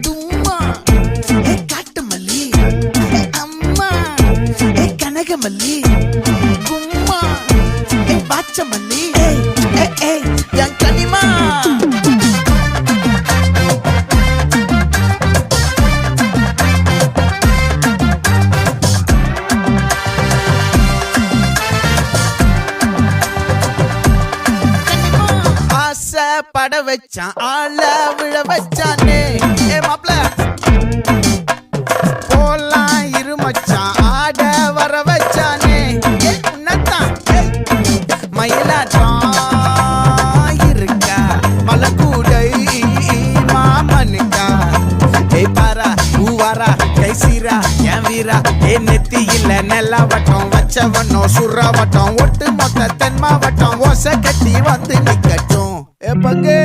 தும்மா காட்டு மல்லி அம்மா கனகமல்லி கும்மா பாச்ச மல்லி என் கனிமா பட வச்சான் ஆள விழ வச்சானே மாப்ள போலாம் இருமச்சான் ஆட வர வச்சானே உன்னத்தான் மயிலாட்டம் இருக்கா மலக்கூடை மாமனுக்கா பாரா பூவாரா கைசீரா என் வீரா நெத்தி இல்ல நெல்லா வட்டம் வச்சவனும் சுறா வட்டம் ஒட்டு மொத்த தென் மாவட்டம் ஓசை கட்டி வந்து நிக்கட்டும் பங்கே